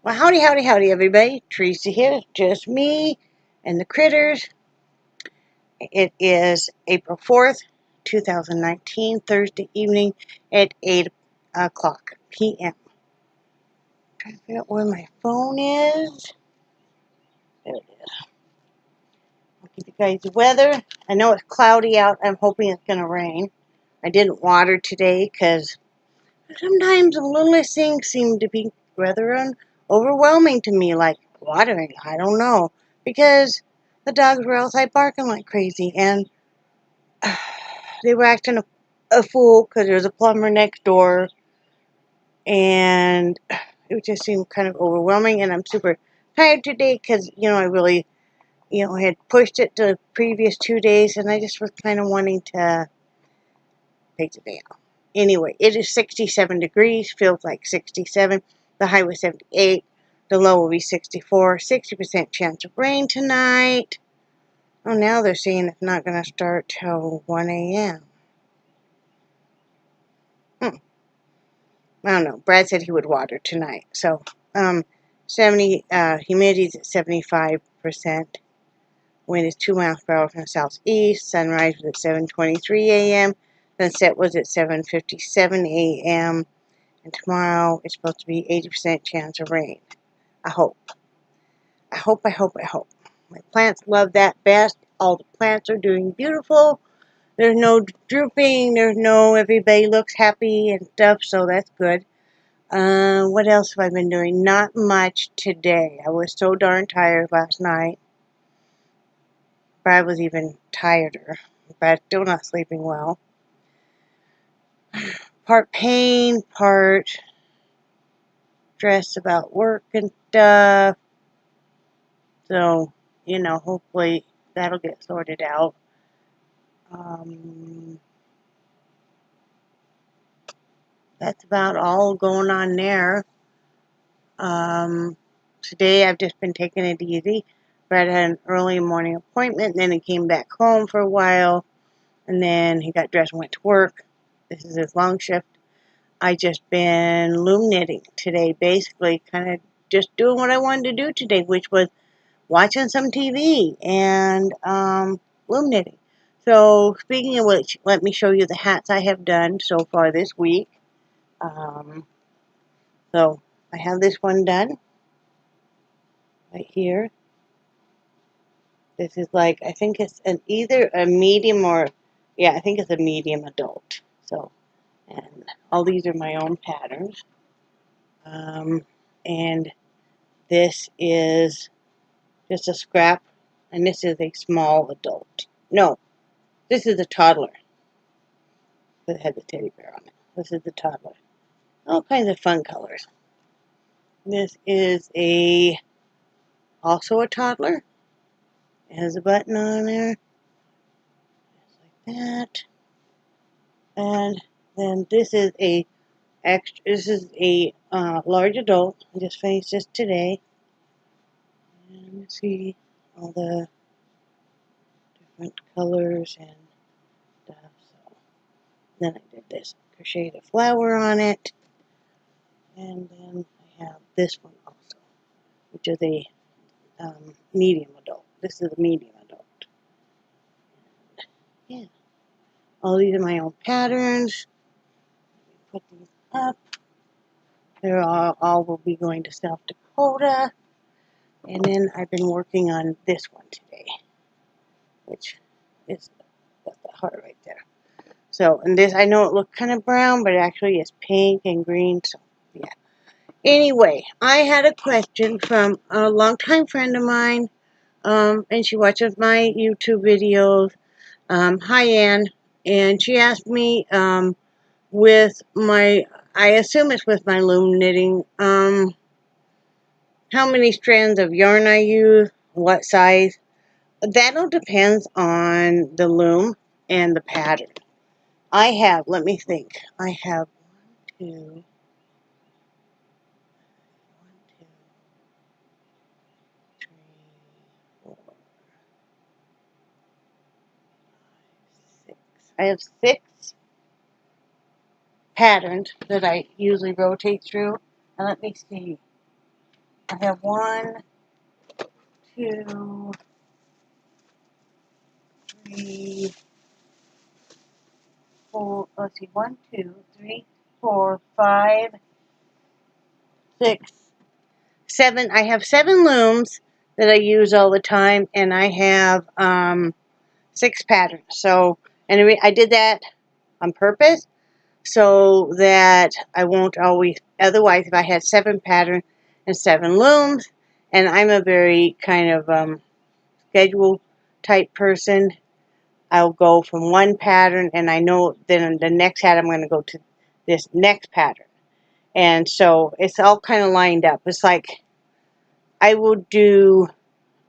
Well, howdy, howdy, howdy, everybody. Teresa here, just me and the critters. It is April 4th, 2019, Thursday evening at 8 o'clock p.m. Trying to figure out where my phone is. There it is. I'll give you guys the weather. I know it's cloudy out. I'm hoping it's going to rain. I didn't water today because sometimes the littlest things seem to be rather overwhelming to me, like watering. I don't know. Because the dogs were outside barking like crazy, and they were acting a fool because there was a plumber next door, and it just seemed kind of overwhelming, and I'm super tired today because, I really, had pushed it the previous 2 days, and I just was kind of wanting to take the day off. Anyway, it is 67 degrees, feels like 67. The high was 78. The low will be 64. 60% chance of rain tonight. Oh, now they're saying it's not going to start till 1 a.m. I don't know. Brad said he would water tonight. So, humidity's at 75%. Wind is 2 miles per hour from the southeast. Sunrise was at 7:23 a.m. Sunset was at 7:57 a.m. And tomorrow it's supposed to be 80% chance of rain. I hope. I hope. My plants love that best. All the plants are doing beautiful. There's no drooping. There's no everybody looks happy and stuff, so that's good. What else have I been doing? Not much today. I was so darn tired last night. Brad was even tireder. Brad's still not sleeping well. Part pain, part stress about work and stuff. So, hopefully that'll get sorted out. That's about all going on there. Today I've just been taking it easy. Brad had an early morning appointment, and then he came back home for a while, and then he got dressed and went to work. This is his long shift. I just been loom knitting today, basically kind of just doing what I wanted to do today, which was watching some TV and loom knitting. So, speaking of which, let me show you the hats I have done so far this week. So, I have this one done right here. This is like, I think it's either a medium or, yeah, I think it's a medium adult. So, and all these are my own patterns. And this is just a scrap, and this is a small adult. No, this is a toddler. That had the teddy bear on it. This is the toddler. All kinds of fun colors. This is also a toddler. It has a button on there. Just like that. And then this is a large adult. I just finished this today. And you see all the different colors and stuff. So then I did this, crocheted a flower on it. And then I have this one also, which is a medium adult. This is a medium adult. And, yeah. All these are my own patterns. Put these up. They're all will be going to South Dakota. And then I've been working on this one today, which is got the heart right there. So, and this, I know it looked kind of brown, but actually it's pink and green. So, yeah. Anyway, I had a question from a longtime friend of mine, and she watches my YouTube videos. Hi, Ann. And she asked me, with my, I assume it's with my loom knitting, how many strands of yarn I use, what size. That'll depends on the loom and the pattern. I have, let me think, I have 1, 2, 3, 4, 5, 6. I have 6 patterns that I usually rotate through. And let me see. I have 1, 2, 3, 4, let's see, 1, 2, 3, 4, 5, 6, 7. I have 7 looms that I use all the time, and I have 6 patterns. So, anyway, I did that on purpose so that I won't always, otherwise if I had 7 patterns and 7 looms, and I'm a very kind of schedule type person, I'll go from one pattern and I know then the next hat I'm going to go to this next pattern. And so it's all kind of lined up. It's like I will do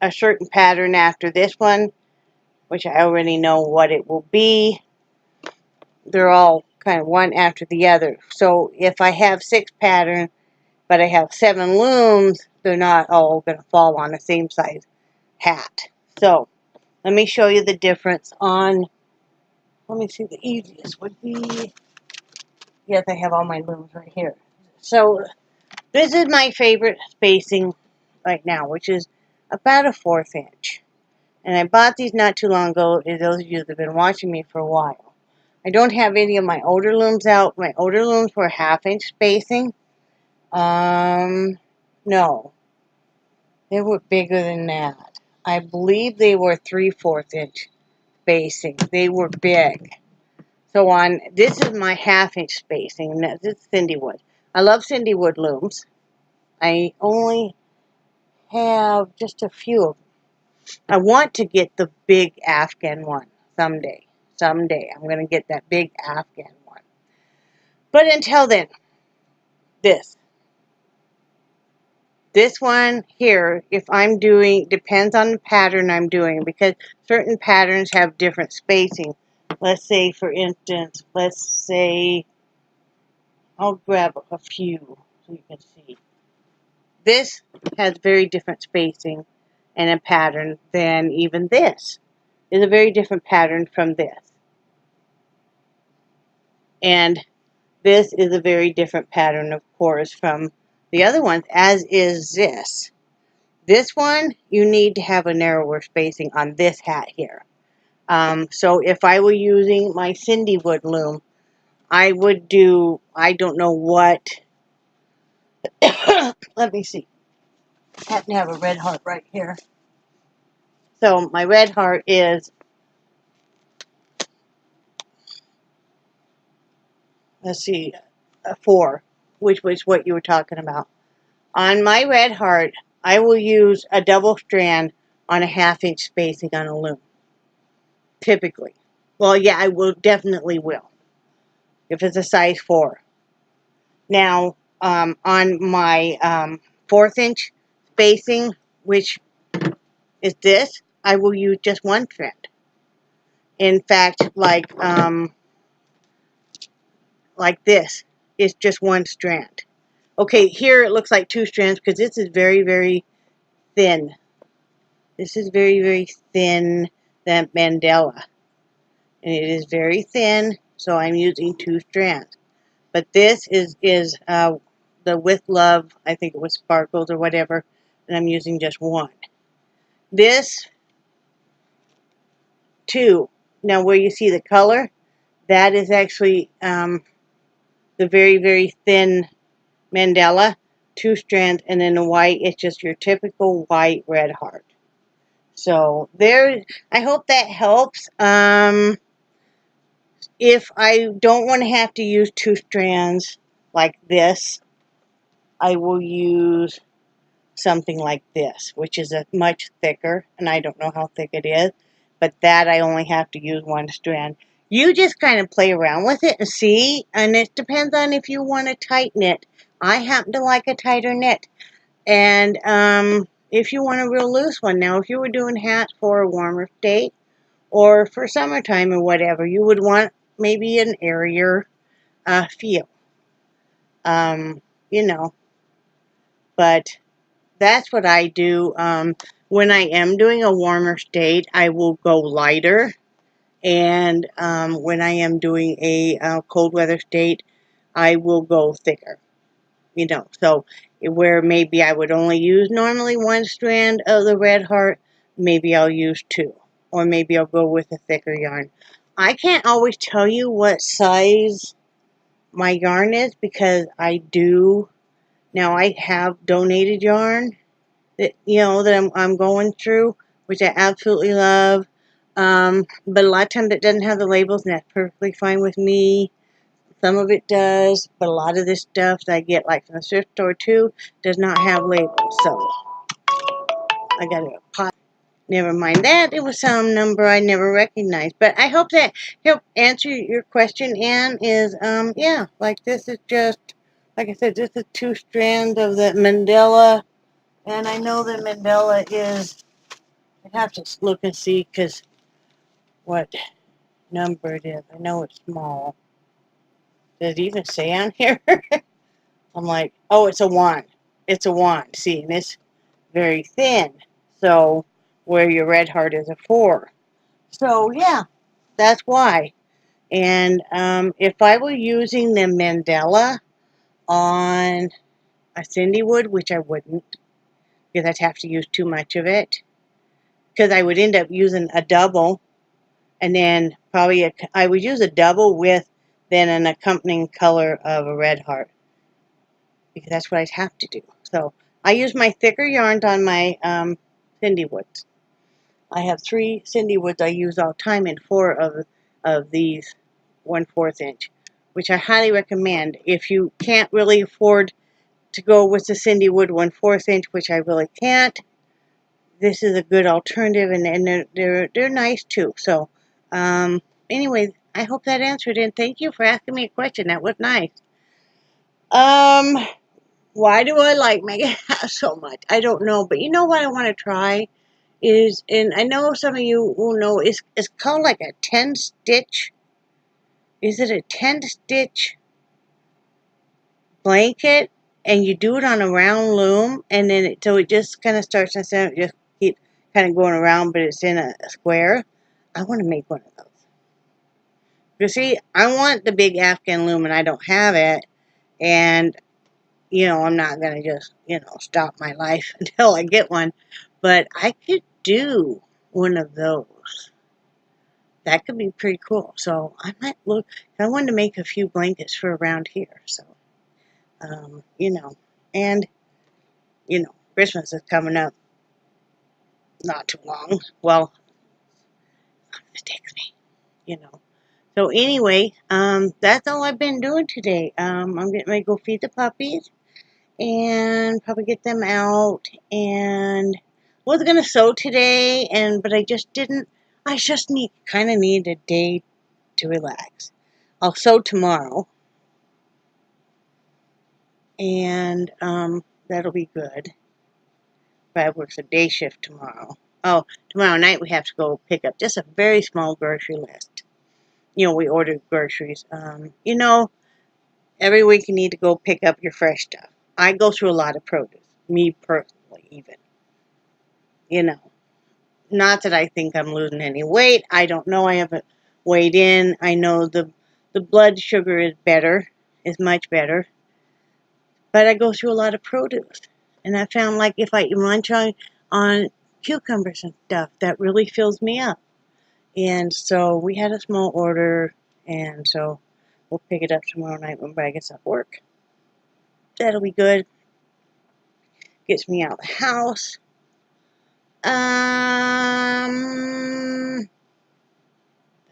a certain pattern after this one, which I already know what it will be. They're all kind of one after the other. So if I have 6 patterns, but I have 7 looms, they're not all going to fall on the same size hat. So let me show you the difference on, let me see, the easiest would be, yes, I have all my looms right here. So this is my favorite spacing right now, which is about a 1/4 inch. And I bought these not too long ago, as those of you that have been watching me for a while. I don't have any of my older looms out. My older looms were 1/2 inch spacing. No. They were bigger than that. I believe they were 3/4 inch spacing. They were big. So on, this is my 1/2 inch spacing, and this is Cindy Wood. I love Cindy Wood looms. I only have just a few of them. I want to get the big Afghan one someday. Someday I'm going to get that big Afghan one. But until then, this. This one here, if I'm doing, depends on the pattern I'm doing, because certain patterns have different spacing. Let's say, for instance, let's say, I'll grab a few so you can see. This has very different spacing and a pattern than even this. Is a very different pattern from this. And this is a very different pattern, of course, from the other ones, as is this. This one, you need to have a narrower spacing on this hat here. So if I were using my Cindy Wood loom, I would do, I don't know what, let me see. I happen to have a red heart right here. So my red heart is, let's see, a 4, which was what you were talking about. On my red heart, I will use a double strand on a 1/2 inch spacing on a loom. Typically. Well, yeah, I will definitely will. If it's a size 4. Now, on my 1/4 inch spacing, which is this, I will use just 1 strand. In fact, like this, it's just 1 strand. Okay, here it looks like 2 strands because this is very, very thin. This is very, very thin, that mandala. And it is very thin, so I'm using 2 strands. But this is the With Love, I think it was Sparkles or whatever, and I'm using just 1. This, 2. Now where you see the color, that is actually the very, very thin mandala, 2 strands, and then the white, it's just your typical white red heart. So there, I hope that helps. If I don't want to have to use 2 strands like this, I will use something like this, which is a much thicker, and I don't know how thick it is, but that I only have to use 1 strand. You just kind of play around with it and see, and it depends on if you want a tight knit. I happen to like a tighter knit, and if you want a real loose one. Now, if you were doing hats for a warmer state, or for summertime or whatever, you would want maybe an airier feel, you know, but that's what I do. When I am doing a warmer state, I will go lighter, and when I am doing a cold weather state, I will go thicker. you know. So where maybe I would only use normally one strand of the red heart, maybe I'll use two. Or maybe I'll go with a thicker yarn. I can't always tell you what size my yarn is because I do. Now I have donated yarn that, you know, that I'm going through, which I absolutely love. But a lot of times it doesn't have the labels, and that's perfectly fine with me. Some of it does, but a lot of this stuff that I get like from the thrift store too does not have labels. So I got a pot. Never mind that. It was some number I never recognized. But I hope that helped answer your question, Anne. Is yeah, like this is just, like I said, this is 2 strands of the Mandela. And I know the Mandela is, I'd have to look and see because what number it is. I know it's small. Does it even say on here? I'm like, oh, it's a 1. It's a 1. See, and it's very thin. So, where your red heart is a 4. So, yeah, that's why. And if I were using the Mandela on a Cindy wood, which I wouldn't, because I'd have to use too much of it, because I would end up using a double, and then probably I would use a double with then an accompanying color of a red heart, because that's what I'd have to do. So I use my thicker yarns on my Cindy woods. I have 3 Cindy woods I use all the time, and 4 of these 1/4 inch, which I highly recommend if you can't really afford to go with the Cindy wood 1/4 inch, which I really can't. This is a good alternative, and they're nice too. So, anyway, I hope that answered it. And thank you for asking me a question. That was nice. Why do I like making hats so much? I don't know, but you know what I want to try is, and I know some of you will know, it's called like a 10-stitch. Is it a 10-stitch blanket? And you do it on a round loom, and then so it just kind of starts instead of just keep kind of going around, but it's in a square. I want to make one of those. You see, I want the big Afghan loom, and I don't have it, and you know, I'm not going to just, you know, stop my life until I get one. But I could do one of those. That could be pretty cool. So I might look. I wanted to make a few blankets for around here. So, you know, and, you know, Christmas is coming up not too long. Well, it takes me, you know. So anyway, that's all I've been doing today. I'm getting ready to go feed the puppies and probably get them out, and was gonna sew today, but I just didn't. I just kind of need a day to relax. I'll sew tomorrow, and that'll be good. But I work a day shift tomorrow. Oh, tomorrow night we have to go pick up just a very small grocery list. You know, we ordered groceries. You know, every week you need to go pick up your fresh stuff. I go through a lot of produce, me personally, even. You know, not that I think I'm losing any weight. I don't know. I haven't weighed in. I know the blood sugar is better, is much better. But I go through a lot of produce. And I found like if I munch on cucumbers and stuff, that really fills me up. And so we had a small order, and so we'll pick it up tomorrow night when Brad gets off work. That'll be good. Gets me out of the house.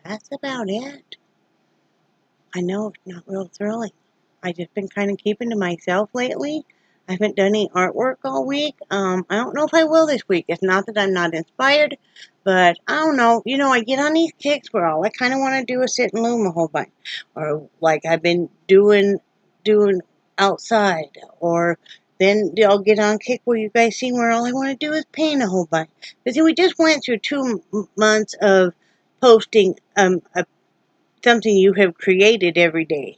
That's about it. I know it's not real thrilling. I just been kind of keeping to myself lately. I haven't done any artwork all week. I don't know if I will this week. It's not that I'm not inspired, but I don't know. You know, I get on these kicks where all I kind of want to do is sit and loom a whole bunch, or like I've been doing outside, or then I'll get on kick where you guys see where all I want to do is paint a whole bunch. But see, we just went through 2 months of posting something you have created every day.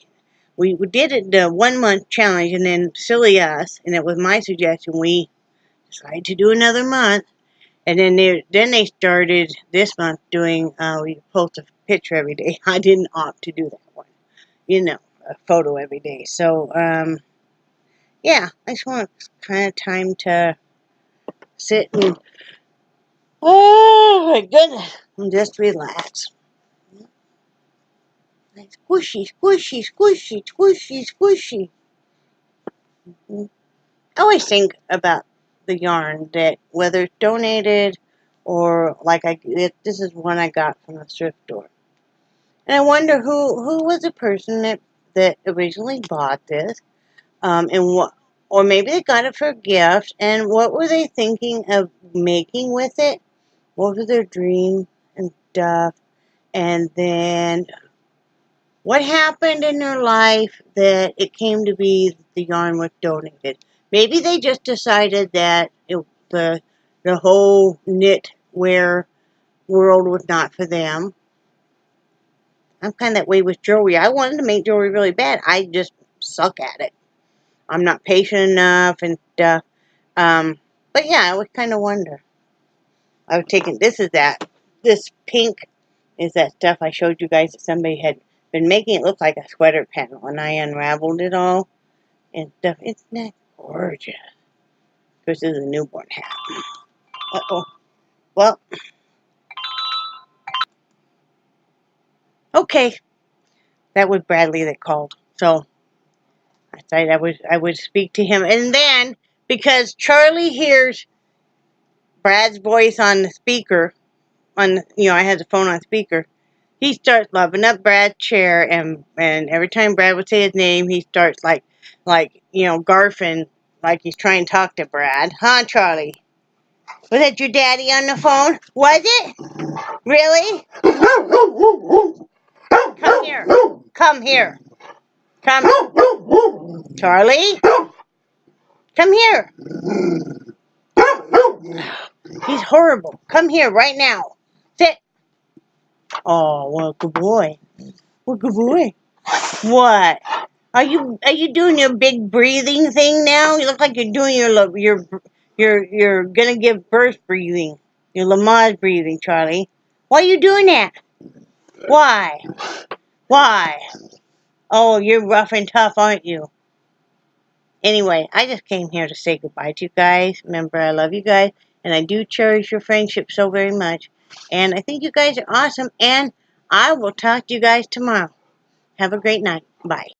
We did it the 1 month challenge, and then silly us, and it was my suggestion, we decided to do another month, and then they started this month doing, we post a picture every day. I didn't opt to do that one, you know, a photo every day. So, yeah, I just want kind of time to sit and, oh my goodness, and just relax. Squishy, squishy, squishy, squishy, squishy. I always think about the yarn that whether it's donated or like this is one I got from the thrift store. And I wonder who was the person that originally bought this, and what, or maybe they got it for a gift, and what were they thinking of making with it? What was their dream and stuff? And then what happened in their life that it came to be the yarn was donated? Maybe they just decided that the whole knitwear world was not for them. I'm kind of that way with jewelry. I wanted to make jewelry really bad. I just suck at it. I'm not patient enough and stuff. But yeah, I would kind of wonder. I was taking, this pink is that stuff I showed you guys that somebody had been making it look like a sweater panel, and I unraveled it all and stuff. It's not gorgeous. Of course, this is a newborn hat. Uh-oh. Well, okay. That was Bradley that called. So I thought I would speak to him. And then, because Charlie hears Brad's voice on the speaker, I had the phone on speaker, he starts loving up Brad's chair, and every time Brad would say his name, he starts garfing, like he's trying to talk to Brad. Huh, Charlie? Was that your daddy on the phone? Was it? Really? Come here. Come here. Come. Charlie? Come here. He's horrible. Come here right now. Sit. Oh, well, good boy. Well, good boy. What? Are you doing your big breathing thing now? You look like you're doing you're gonna give birth breathing. Your Lamaze breathing, Charlie. Why are you doing that? Why? Why? Oh, you're rough and tough, aren't you? Anyway, I just came here to say goodbye to you guys. Remember, I love you guys, and I do cherish your friendship so very much. And I think you guys are awesome, and I will talk to you guys tomorrow. Have a great night. Bye.